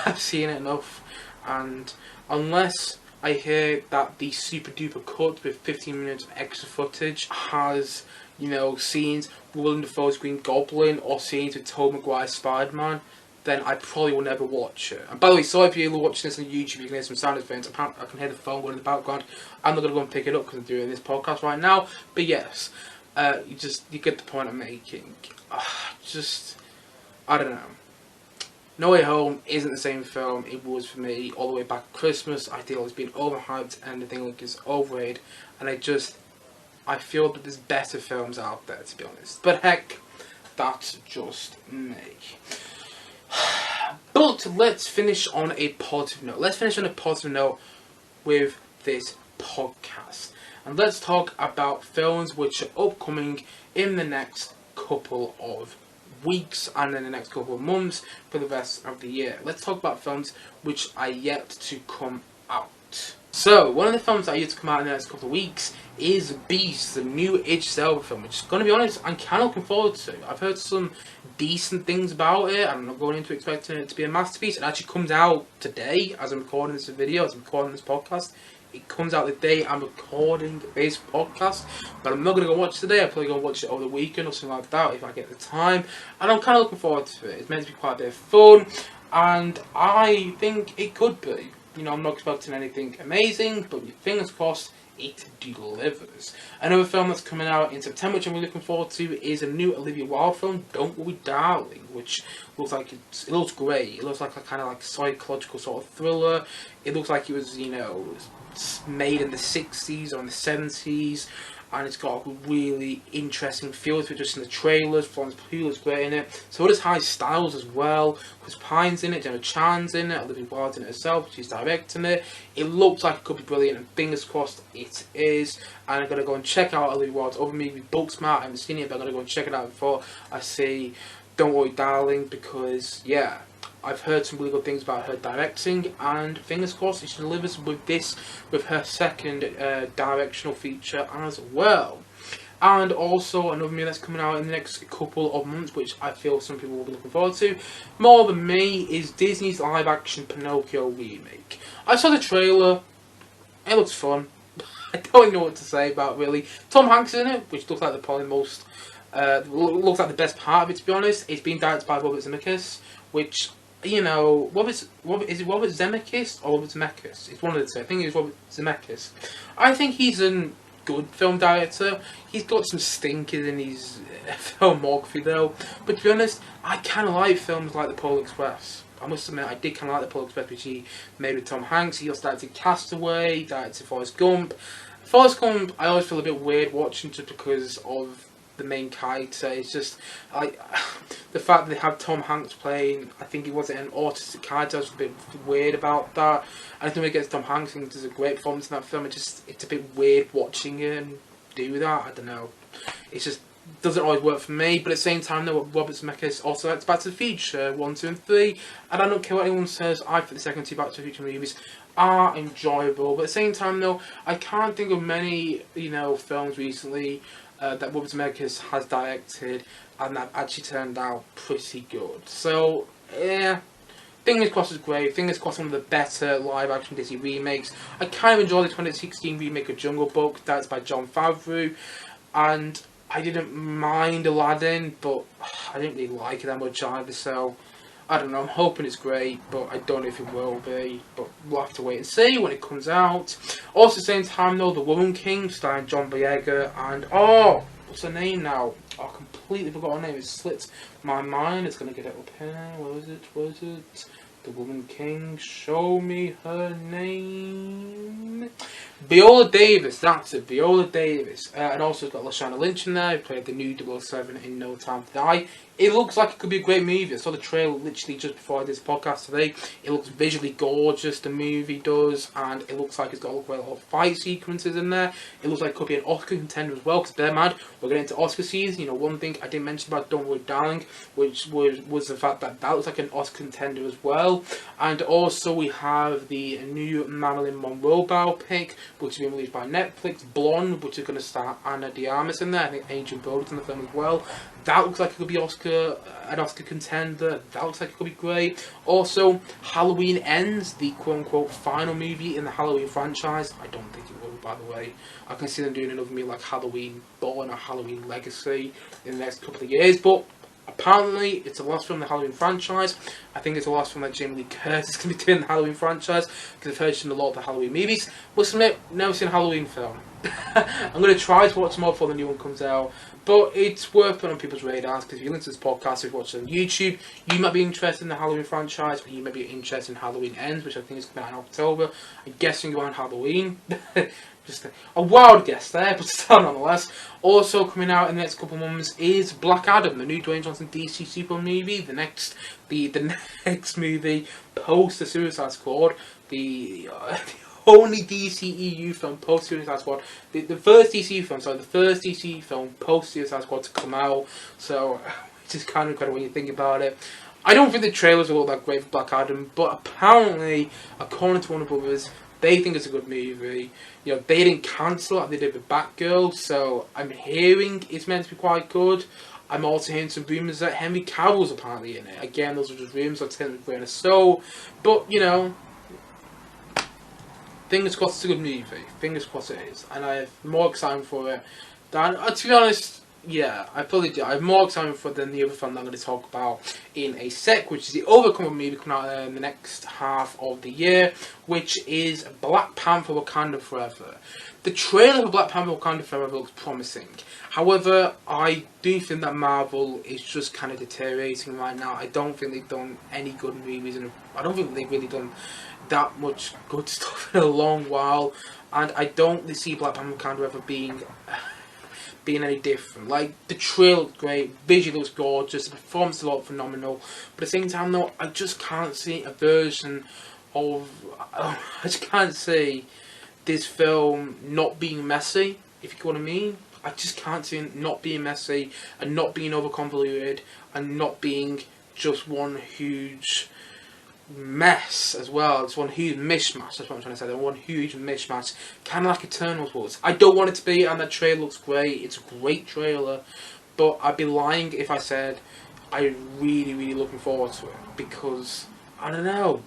Speaker 1: I've seen it enough. And unless I hear that the super duper cut with 15 minutes of extra footage has, you know, scenes with Willem Dafoe's Green Goblin or scenes with Tobey Maguire's Spider-Man, then I probably will never watch it. And by the way, sorry if you're watching this on YouTube, you can hear some sound effects. I can hear the phone going in the background. I'm not going to go and pick it up because I'm doing this podcast right now. But yes, you get the point I'm making. I don't know. No Way Home isn't the same film it was for me all the way back at Christmas. I feel it's been overhyped and I think like it's overrated, and I feel that there's better films out there, to be honest. But heck, that's just me. But let's finish on a positive note. Let's finish on a positive note with this podcast. And let's talk about films which are upcoming in the next couple of weeks and in the next couple of months for the rest of the year. Let's talk about films which are yet to come out. So, one of the films that are yet to come out in the next couple of weeks is Beast, the new Idris Elba film, which, going to be honest, I'm kind of looking forward to. I've heard some decent things about it. I'm not going into expecting it to be a masterpiece. It actually comes out today as I'm recording this video, as I'm recording this podcast. It comes out the day I'm recording this podcast, but I'm not going to go watch it today. I'm probably going to watch it over the weekend or something like that if I get the time, and I'm kind of looking forward to it. It's meant to be quite a bit of fun, and I think it could be. You know, I'm not expecting anything amazing, but fingers crossed it delivers. Another film that's coming out in September, which I'm really looking forward to, is a new Olivia Wilde film, Don't Worry Darling, which looks like it looks great. It looks like a kind of like psychological sort of thriller. It looks like it was, you know, made in the 60s or in the 70s, and it's got a really interesting feel to it just in the trailers. Florence Pugh is great in it. So does Harry Styles as well. Chris Pine's in it, Gemma Chan's in it, Olivia Wilde's in it herself, she's directing it. It looks like it could be brilliant, and fingers crossed it is. And I'm going to go and check out Olivia Wilde's other movie, Booksmart. I haven't seen it, but I'm going to go and check it out before I see Don't Worry Darling, because, yeah, I've heard some really good things about her directing, and fingers crossed she delivers with her second directional feature as well. And also another movie that's coming out in the next couple of months, which I feel some people will be looking forward to more than me, is Disney's live-action Pinocchio remake. I saw the trailer. It looks fun. I don't know what to say about it, really. Tom Hanks is in it, which looks like probably most looks like the best part of it, to be honest. It's being directed by Robert Zemeckis, which, you know, is it Robert Zemeckis or Robert Zemeckis? It's one of the two. I think it's Robert Zemeckis. I think he's a good film director. He's got some stinkers in his filmography, though. But to be honest, I kind of like films like The Polar Express. I must admit, I did kind of like The Polar Express, which he made with Tom Hanks. He also directed Castaway, directed Forrest Gump. Forrest Gump, I always feel a bit weird watching just because of the main character. It's just like the fact that they have Tom Hanks playing, I think he wasn't an autistic character. I was a bit weird about that. I think when it gets Tom Hanks, I think there's a great performance in that film. It's a bit weird watching him do that. I don't know. It just doesn't always work for me. But at the same time, though, Robert Zemeckis also likes Back to the Future 1, 2, and 3, and I don't care what anyone says. I think the second two Back to the Future movies are enjoyable. But at the same time, though, I can't think of many, you know, films recently that Robert Zemeckis has directed and that actually turned out pretty good. So, yeah, Fingers crossed it's great. Fingers crossed one of the better live-action Disney remakes. I kind of enjoyed the 2016 remake of Jungle Book. That's by Jon Favreau. And I didn't mind Aladdin, but I didn't really like it that much either, so I don't know. I'm hoping it's great, but I don't know if it will be. But we'll have to wait and see when it comes out. Also, at the same time, though, The Woman King, starring John Boyega, and what's her name now? I completely forgot her name. It slipped my mind. It's gonna get it up here. Where is it? Where is it? The Woman King. Show me her name. Viola Davis. That's it. Viola Davis. And also it's got Lashana Lynch in there. Who played the new 007 in No Time to Die. It looks like it could be a great movie. I saw the trailer literally just before I did this podcast today. It looks visually gorgeous, the movie does, and it looks like it's got a lot of fight sequences in there. It looks like it could be an Oscar contender as well, because bear in mind, we're getting into Oscar season. You know, one thing I didn't mention about Don't Worry Darling, which was the fact that that looks like an Oscar contender as well. And also we have the new Marilyn Monroe biopic, which is being released by Netflix, Blonde, which is going to star Anna de Armas in there. I think Adrian Brody's in the film as well. That looks like it could be an Oscar contender. That looks like it could be great. Also, Halloween Ends, the quote-unquote final movie in the Halloween franchise. I don't think it will, by the way. I can see them doing another movie like Halloween Born or Halloween Legacy in the next couple of years. But apparently, it's the last film in the Halloween franchise. I think it's the last film that Jamie Lee Curtis is going to be doing in the Halloween franchise, because I've heard she's in a lot of the Halloween movies. Must admit, never seen a Halloween film. I'm going to try to watch more before the new one comes out. But it's worth putting on people's radars, because if you listen to this podcast, if you watch it on YouTube, you might be interested in the Halloween franchise, but you might be interested in Halloween Ends, which I think is coming out in October. I'm guessing around Halloween. Just a wild guess there, but still nonetheless. Also coming out in the next couple of months is Black Adam, the new Dwayne Johnson DC Superman movie. The next movie post the Suicide Squad. The only DCEU film post Suicide Squad. The first DC film post Suicide Squad to come out. So it's just kind of incredible when you think about it. I don't think the trailers are all that great for Black Adam, but apparently, according to Warner Brothers, they think it's a good movie. You know, they didn't cancel it like they did with Batgirl, so I'm hearing it's meant to be quite good. I'm also hearing some rumours that Henry Cavill's apparently in it. Again, those are just rumours, I'll take them with a grain of salt. But, you know, fingers crossed it's a good movie. Fingers crossed it is. And I have more excitement for it than, to be honest, yeah, I probably do. I have more excitement for it than the other film that I'm going to talk about in a sec, which is the Overcomer movie coming out in the next half of the year, which is Black Panther Wakanda Forever. The trailer for Black Panther Wakanda Forever looks promising. However, I do think that Marvel is just kind of deteriorating right now. I don't think they've done any good movies, and I don't think they've really done that much good stuff in a long while. And I don't really see Black Panther Wakanda Forever being any different. Like, the trailer looks great, visually looks gorgeous, the performance is a lot phenomenal, but at the same time though, I just can't see a version of, I just can't see this film not being messy, if you get what I mean. I just can't see it not being messy, and not being over convoluted, and not being just one huge mess as well. It's one huge mishmash, that's what I'm trying to say. One huge mishmash, kind of like Eternals was. I don't want it to be, and that trailer looks great. It's a great trailer, but I'd be lying if I said I'm really, really looking forward to it, because I don't know.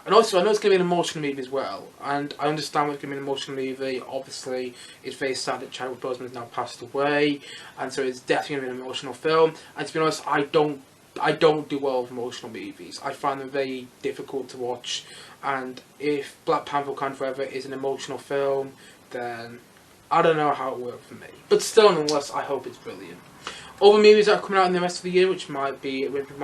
Speaker 1: And also, I know it's going to be an emotional movie as well, and I understand it's going to be an emotional movie. Obviously, it's very sad that Chadwick Boseman has now passed away, and so it's definitely going to be an emotional film. And to be honest, I don't do well with emotional movies. I find them very difficult to watch, and if Black Panther Wakanda Forever is an emotional film, then I don't know how it worked for me. But still, nonetheless, I hope it's brilliant. Other movies that are coming out in the rest of the year, which you might want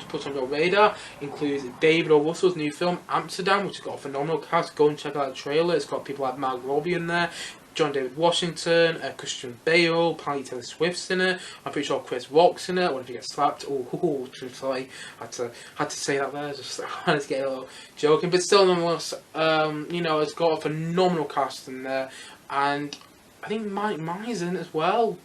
Speaker 1: to put on your radar, includes David O. Russell's new film Amsterdam, which has got a phenomenal cast. Go and check out the trailer. It's got people like Mark Robbie in there, John David Washington, Christian Bale, apparently Taylor Swift's in it. I'm pretty sure Chris Rock's in it. What if he gets slapped? Oh, sorry, had to say that there. Just I wanted to get a little joking, but still, nonetheless, you know, it's got a phenomenal cast in there, and I think Mike Myers in it as well.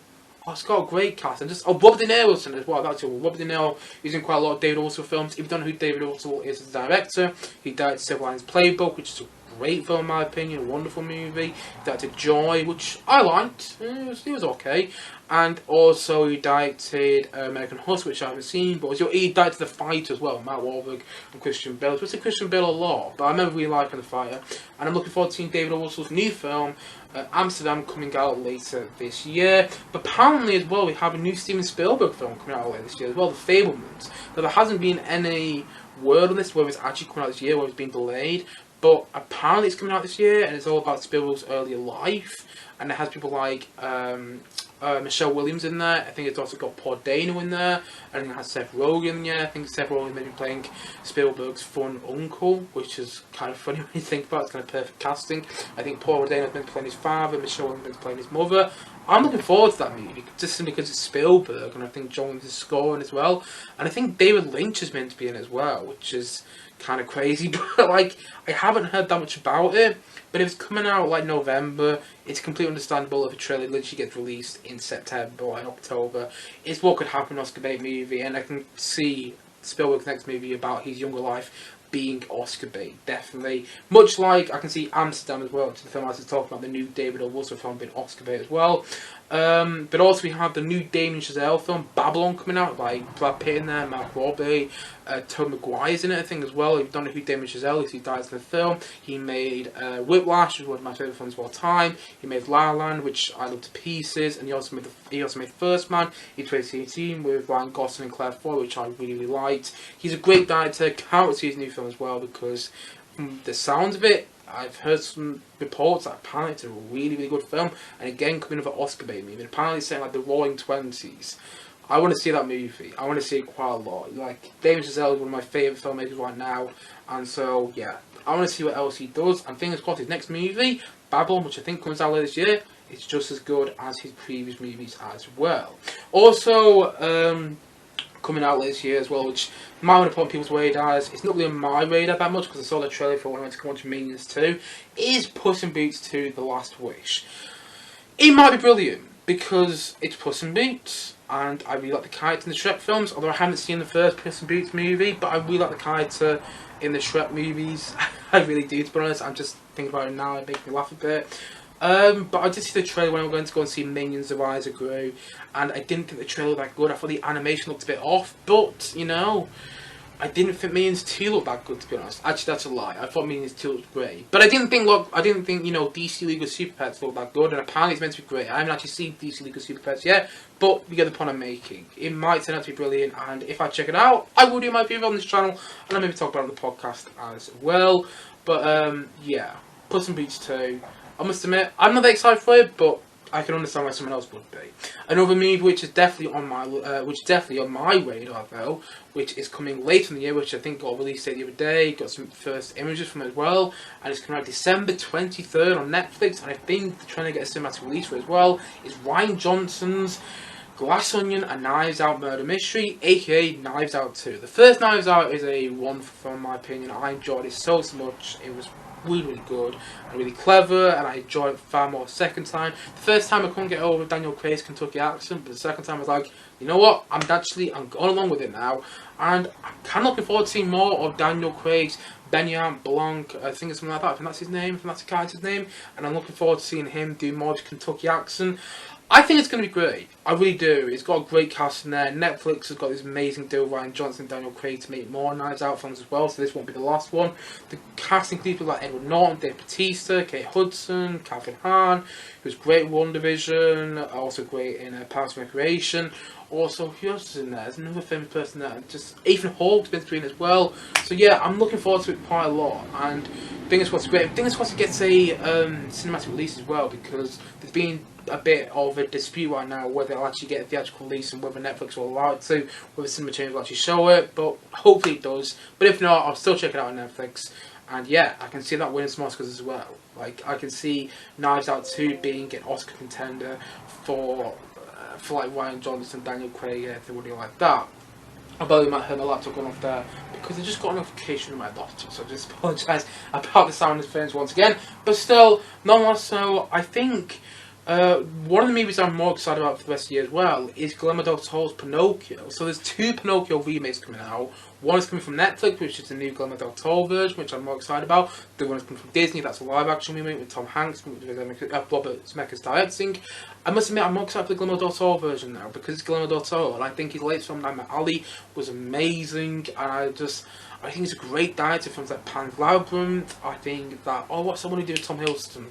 Speaker 1: Oh, it's got a great cast, and just Robert De Niro's in it as well. That's all. Robert De Niro is in quite a lot of David O. Russell films. If you don't know who David O. Russell is as a director, he directed Civil Lines Playbook, which is a great film in my opinion, a wonderful movie. He directed Joy, which I liked. It was okay. And also he directed American Hustle, which I haven't seen, but he directed The Fighter as well, Matt Wahlberg and Christian Bale. So it's a Christian Bale a lot, but I remember really liking The Fighter. And I'm looking forward to seeing David O. Russell's new film, Amsterdam, coming out later this year. But apparently as well, we have a new Steven Spielberg film coming out later this year as well, The Fabelmans. Now there hasn't been any word on this, whether it's actually coming out this year, whether it's been delayed. But apparently it's coming out this year, and it's all about Spielberg's earlier life. And it has people like Michelle Williams in there. I think it's also got Paul Dano in there. I think it has Seth Rogen in there. I think Seth Rogen may be playing Spielberg's fun uncle, which is kind of funny when you think about it. It's kind of perfect casting. I think Paul Dano's been playing his father, Michelle Williams been playing his mother. I'm looking forward to that movie, just simply because it's Spielberg, and I think John Williams is scoring as well. And I think David Lynch is meant to be in it as well, which is kind of crazy, but like, I haven't heard that much about it. But if it's coming out like November, it's completely understandable if a trailer literally gets released in September or in October. It's what could happen in an Oscar bait movie, and I can see Spielberg's next movie about his younger life being Oscar bait, definitely. Much like I can see Amsterdam as well, which is the film I was talking about, the new David O. Russell film being Oscar bait as well. But also we have the new Damien Chazelle film, Babylon, coming out, by Brad Pitt in there, Mark Wahlberg, Tobey Maguire's in it, I think, as well. If you don't know who Damien Chazelle is, he dies in the film. He made Whiplash, which is one of my favourite films of all time. He made La La Land, which I love to pieces, and he also made First Man in 2018 with Ryan Gosling and Claire Foy, which I really liked. He's a great director. Can't wait to see his new film as well, because from the sounds of it, I've heard some reports that apparently it's a really, really good film, and again, coming over Oscar bait movie. Apparently it's saying like the Roaring Twenties. I want to see that movie. I want to see it quite a lot. Like, Damien Chazelle is one of my favourite filmmakers right now, and so yeah, I want to see what else he does. And fingers crossed, his next movie, Babylon, which I think comes out later this year, is just as good as his previous movies as well. Also, coming out this year as well, which might want to put on people's radars. It's not really on my radar that much because I saw the trailer for when I went to watch Minions 2. Is Puss in Boots 2 The Last Wish. It might be brilliant because it's Puss in Boots, and I really like the character in the Shrek films, although I haven't seen the first Puss in Boots movie, but I really like the character in the Shrek movies. I really do, to be honest. I'm just thinking about it now, it makes me laugh a bit. But I did see the trailer when I went to go and see Minions The Rise of Gru, and I didn't think the trailer looked that good. I thought the animation looked a bit off, but, you know, I didn't think Minions 2 looked that good, to be honest. Actually, that's a lie. I thought Minions 2 looked great. But I didn't think, you know, DC League of Super Pets looked that good, and apparently it's meant to be great. I haven't actually seen DC League of Super Pets yet, but you get the point I'm making. It might turn out to be brilliant, and if I check it out, I will do my review on this channel, and I'll maybe talk about it on the podcast as well. But, yeah, Puss in Boots 2. I must admit, I'm not that excited for it, but I can understand why someone else would be. Another movie which is definitely on my radar though, which is coming later in the year, which I think got released the other day, got some first images from it as well, and it's coming out December 23rd on Netflix, and I think they're trying to get a cinematic release for it as well, is Rian Johnson's Glass Onion, a Knives Out murder mystery, aka Knives Out 2. The first Knives Out is a wonderful film in my opinion. I enjoyed it so much. It was really, really good and really clever, and I enjoyed it far more the second time. The first time I couldn't get over Daniel Craig's Kentucky accent, but the second time I was like, you know what, I'm going along with it now, and I'm kind of looking forward to seeing more of Daniel Craig's Benoit Blanc, I think it's something like that, I think that's his name, I think that's the character's name, and I'm looking forward to seeing him do more of his Kentucky accent. I think it's going to be great. I really do. It's got a great cast in there. Netflix has got this amazing deal with Rian Johnson and Daniel Craig to make more Knives Out films as well, so this won't be the last one. The cast includes people like Edward Norton, Dave Bautista, Kate Hudson, Catherine Hahn, who's great in WandaVision, also great in Parks and Recreation. Also, who else is in there? There's another famous person there. Just Ethan Hawke's been screened as well. So yeah, I'm looking forward to it quite a lot. And fingers crossed, great. Fingers crossed it gets a cinematic release as well, because there's been a bit of a dispute right now whether it'll actually get a theatrical release and whether Netflix will allow it to, whether Cinema Change will actually show it. But hopefully it does. But if not, I'll still check it out on Netflix. And yeah, I can see that winning some Oscars as well. Like, I can see Knives Out 2 being an Oscar contender for like Rian Johnson, Daniel Craig, everybody like that. Although you might hear my laptop going off there because I just got a notification on my laptop, so I just apologise about the sound interference once again. But still, nonetheless, so I think One of the movies I'm more excited about for the rest of the year as well is Guillermo del Toro's Pinocchio. So there's two Pinocchio remakes coming out. One is coming from Netflix, which is the new Guillermo del Toro version, which I'm more excited about. The one is coming from Disney, that's a live-action remake with Tom Hanks, with Robert Zemeckis directing. I must admit, I'm more excited for the Guillermo del Toro version now, because it's Guillermo del Toro, and I think his latest film, Nightmare Alley, was amazing, and I think he's a great director. Films like Pan's Labyrinth. I think that what's the one who did with Tom Hiddleston?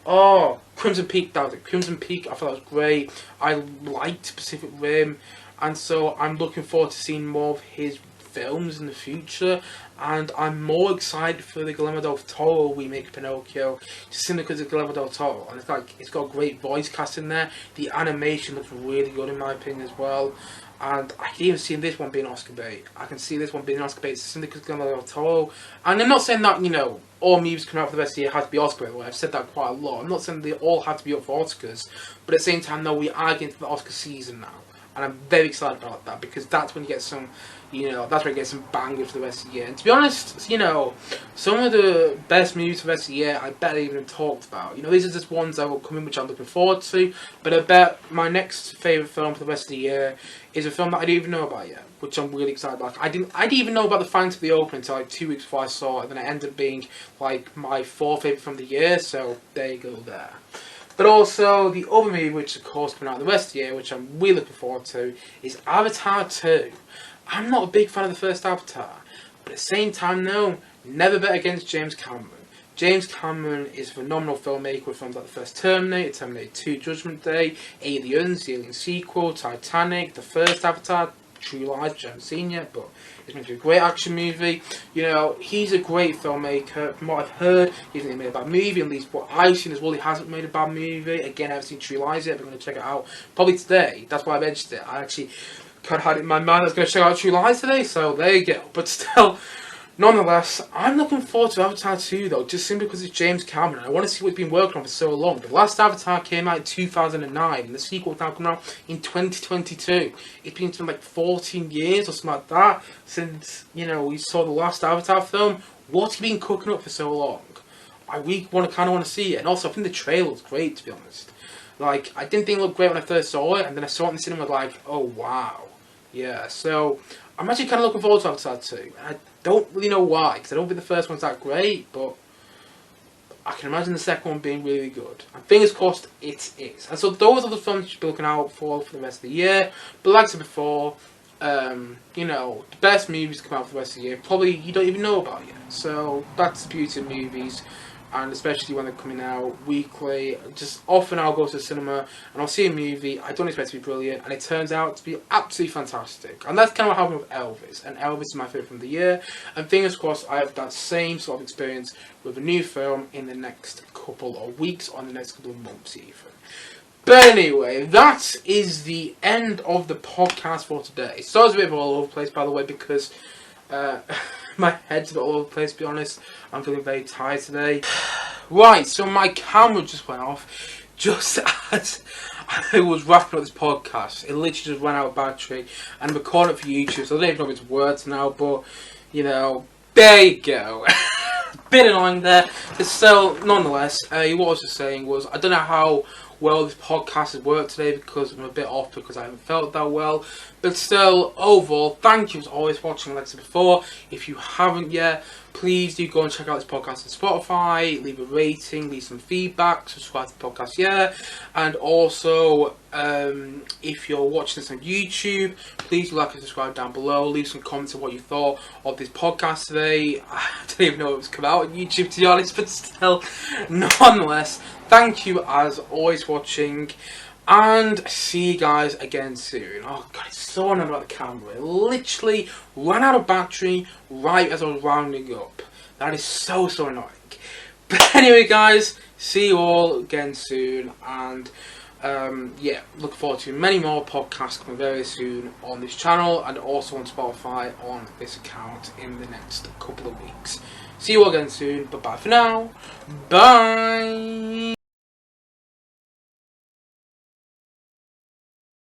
Speaker 1: Oh, Crimson Peak. That was it. Crimson Peak. I thought that was great. I liked Pacific Rim, and so I'm looking forward to seeing more of his films in the future. And I'm more excited for the Guillermo del Toro remake of Pinocchio, just simply because of Guillermo del Toro, and it's got a great voice cast in there. The animation looks really good in my opinion as well. And I can even see this one being Oscar bait. I can see this one being Oscar bait simply because Guillermo del Toro. And I'm not saying that, all movies coming out for the rest of the year have to be Oscar bait. I've said that quite a lot. I'm not saying they all have to be up for Oscars. But at the same time, no, we are getting to the Oscar season now. And I'm very excited about that, because that's when you get some, that's when you get some bangers for the rest of the year. And to be honest, some of the best movies for the rest of the year, I bet I even talked about. These are just ones that will come in, which I'm looking forward to. But I bet my next favourite film for the rest of the year is a film that I didn't even know about yet, which I'm really excited about. I didn't even know about the fans of the opening until 2 weeks before I saw it, and then it ended up being my fourth favourite film of the year. So there you go there. But also, the other movie, which of course coming out the rest of the year, which I'm really looking forward to, is Avatar 2. I'm not a big fan of the first Avatar, but at the same time, no, never bet against James Cameron. James Cameron is a phenomenal filmmaker with films like the first Terminator, Terminator 2, Judgment Day, Aliens, the Alien sequel, Titanic, the first Avatar, True Lies, which I haven't seen yet, but it's meant to be a great action movie. He's a great filmmaker. From what I've heard, he hasn't made a bad movie, at least what I've seen as well, he hasn't made a bad movie. Again, I haven't seen True Lies yet, but I'm going to check it out probably today. That's why I mentioned it. I actually kind of had it in my mind I was going to check out True Lies today, so there you go. But still, nonetheless, I'm looking forward to Avatar 2 though, just simply because it's James Cameron. I want to see what he's been working on for so long. The last Avatar came out in 2009, and the sequel now coming out in 2022. It's been something like 14 years or something like that since, we saw the last Avatar film. What's he been cooking up for so long? I kind of want to see it. And also, I think the trailer was great, to be honest. I didn't think it looked great when I first saw it, and then I saw it in the cinema oh wow. Yeah, so I'm actually kind of looking forward to Avatar 2. And I don't really know why, because I don't think the first one's that great, but I can imagine the second one being really good. And fingers crossed it is. And so those are the films you should be looking out for the rest of the year. But like I said before, the best movies come out for the rest of the year, probably you don't even know about yet. So that's the beauty of movies. And especially when they're coming out weekly, just often I'll go to the cinema and I'll see a movie I don't expect to be brilliant, and it turns out to be absolutely fantastic. And that's kind of what happened with Elvis, and Elvis is my favourite from the year, and fingers crossed I have that same sort of experience with a new film in the next couple of weeks, or in the next couple of months even. But anyway, that is the end of the podcast for today. So it's a bit all over the place, by the way, because my head's a bit all over the place, to be honest. I'm feeling very tired today. Right, so my camera just went off just as I was wrapping up this podcast. It literally just ran out of battery, and I'm recording it for YouTube, so I don't even know if it's words now, but, there you go. Bit annoying there, but still, nonetheless, what I was just saying was, I don't know how well this podcast has worked today, because I'm a bit off because I haven't felt that well, but still, overall, thank you as always for watching. Like I said before, if you haven't yet, please do go and check out this podcast on Spotify, leave a rating, leave some feedback, subscribe to the podcast, and also, if you're watching this on YouTube, please like and subscribe down below, leave some comments on what you thought of this podcast today. I don't even know if it's come out on YouTube, to be honest, but still, nonetheless, thank you as always for watching, and see you guys again soon. Oh god, it's so annoying about the camera. It literally ran out of battery right as I was rounding up. That is so annoying. But anyway guys, see you all again soon, and look forward to many more podcasts coming very soon on this channel, and also on Spotify on this account in the next couple of weeks. See you all again soon, but bye for now. Bye!